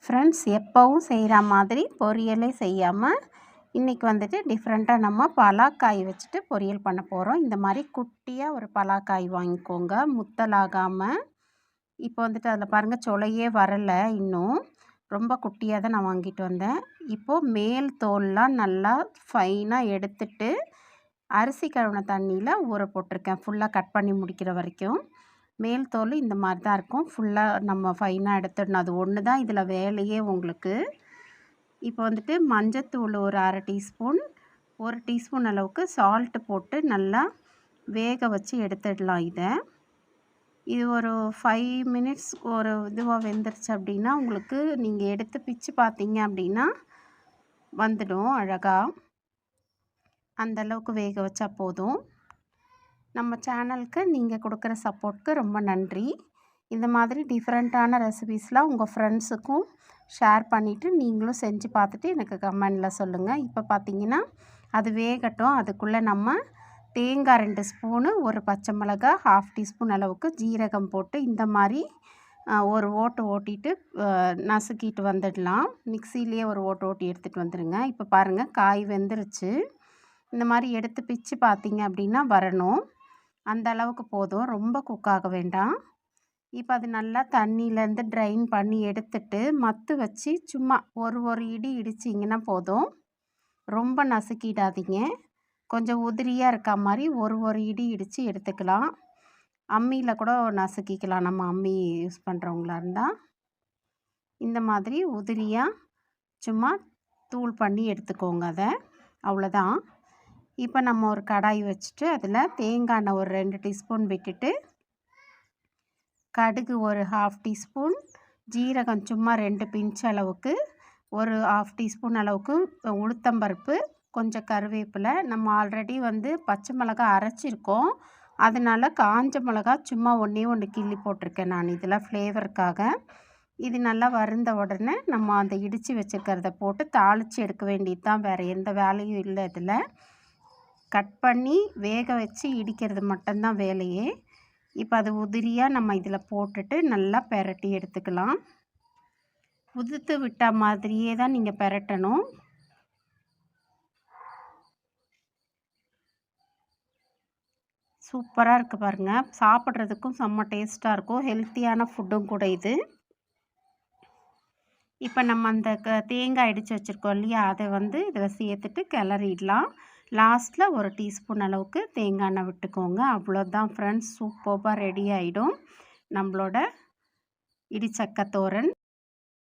Friends, எப்போவும் செய்கிற மாதிரி பொரியலே செய்யாமல் இன்றைக்கி வந்துட்டு டிஃப்ரெண்ட்டாக நம்ம பலாக்காய் வச்சுட்டு பொரியல் பண்ண போகிறோம். இந்த மாதிரி குட்டியாக ஒரு பலாக்காய் வாங்கிக்கோங்க, முத்தலாகாமல். இப்போ வந்துட்டு அதில் பாருங்கள், சொலையே வரலை இன்னும். ரொம்ப குட்டியாக தான் நான் வாங்கிட்டு வந்தேன். இப்போது மேல் தோல்லாம் நல்லா ஃபைனாக எடுத்துட்டு அரிசி கழுவின தண்ணியில் ஊற போட்டிருக்கேன், ஃபுல்லாக கட் பண்ணி முடிக்கிற வரைக்கும். மேல் தோல் இந்த மாதிரி தான் இருக்கும், ஃபுல்லாக நம்ம ஃபைனாக எடுத்துடணும். அது ஒன்று தான் இதில் வேலையே உங்களுக்கு. இப்போ வந்துட்டு மஞ்சத்தூள் ஒரு அரை டீஸ்பூன், 1 டீஸ்பூன் அளவுக்கு சால்ட்டு போட்டு நல்லா வேக வச்சு எடுத்துடலாம். இது ஒரு 5 மினிட்ஸ் ஒரு இதுவாக வெந்துருச்சு அப்படின்னா உங்களுக்கு நீங்கள் எடுத்து பிச்சு பார்த்தீங்க அப்படின்னா வந்துடும் அழகாக. அந்தளவுக்கு வேக வச்சா போதும். நம்ம சேனலுக்கு நீங்கள் கொடுக்குற சப்போர்ட்க்கு ரொம்ப நன்றி. இந்த மாதிரி டிஃப்ரெண்ட்டான ரெசிபீஸ்லாம் உங்கள் ஃப்ரெண்ட்ஸுக்கும் ஷேர் பண்ணிவிட்டு நீங்களும் செஞ்சு பார்த்துட்டு எனக்கு கமெண்டில் சொல்லுங்கள். இப்போ பார்த்தீங்கன்னா அது வேகட்டும். அதுக்குள்ளே நம்ம தேங்காய் 2 ஸ்பூனு, ஒரு பச்சை மிளகாய், 1/2 டீஸ்பூன் அளவுக்கு ஜீரகம் போட்டு இந்த மாதிரி ஒரு ஓட்டு ஓட்டிட்டு நசுக்கிட்டு வந்துடலாம். மிக்சிலேயே ஒரு ஓட்டு ஓட்டி எடுத்துகிட்டு வந்துடுங்க. இப்போ பாருங்கள், காய் வெந்துருச்சு. இந்த மாதிரி எடுத்து பிச்சு பார்த்தீங்க அப்படின்னா வரணும். அந்த அளவுக்கு போதும், ரொம்ப குக் ஆக வேண்டாம். இப்போ அது நல்லா தண்ணியிலேருந்து ட்ரைன் பண்ணி எடுத்துட்டு மத்து வச்சு சும்மா ஒரு இடி இடிச்சிங்கன்னா போதும். ரொம்ப நசுக்கிடாதீங்க. கொஞ்சம் உதிரியாக இருக்க மாதிரி ஒரு இடி இடித்து எடுத்துக்கலாம். அம்மியில் கூட நசுக்கிக்கலாம், நம்ம அம்மி யூஸ் பண்ணுறவங்களா இருந்தால். இந்த மாதிரி உதிரியாக சும்மா தூள் பண்ணி எடுத்துக்கோங்க அதை, அவ்வளோதான். இப்போ நம்ம ஒரு கடாய் வச்சுட்டு அதில் தேங்காய் எண்ணெய் ஒரு 2 டீஸ்பூன் விட்டுட்டு, கடுகு ஒரு 1/2 டீஸ்பூன், ஜீரகம் சும்மா 2 பிஞ்ச் அளவுக்கு, ஒரு 1/2 டீஸ்பூன் அளவுக்கு உளுத்தம்பருப்பு, கொஞ்சம் கருவேப்பிலை. நம்ம ஆல்ரெடி பச்சை மிளகாய் அரைச்சிருக்கோம், அதனால் காஞ்ச மிளகா சும்மா ஒன்று கிள்ளி போட்டிருக்கேன் நான் இதில் ஃப்ளேவருக்காக. இது நல்லா வறுந்த உடனே நம்ம அந்த இடித்து வச்சுருக்கிறத போட்டு தாளித்து எடுக்க வேண்டியது தான், வேறு எந்த வேலையும் இல்லை. இதில் கட் பண்ணி வேக வச்சு இடிக்கிறது மட்டும்தான் வேலையே. இப்போ அது உதிரியாக நம்ம இதில் போட்டுட்டு நல்லா பெரட்டி எடுத்துக்கலாம். உதுத்து விட்ட மாதிரியே தான் நீங்கள் பெரட்டணும். சூப்பராக இருக்குது பாருங்கள், சாப்பிட்றதுக்கும் செம்ம டேஸ்ட்டாக இருக்கும், ஹெல்த்தியான ஃபுட்டும் கூட இது. இப்போ நம்ம அந்த தேங்காய் இடித்து வச்சுருக்கோம் இல்லையா, அதை இதில் சேர்த்துட்டு கிளறிடலாம். லாஸ்ட்டில் 1 டீஸ்பூன் அளவுக்கு தேங்காய் எண்ணெய் விட்டுக்கோங்க. அவ்வளோதான் ஃப்ரெண்ட்ஸ், சூப்பராக ரெடி ஆகிடும் நம்மளோட இடிச்சக்க தோரன்.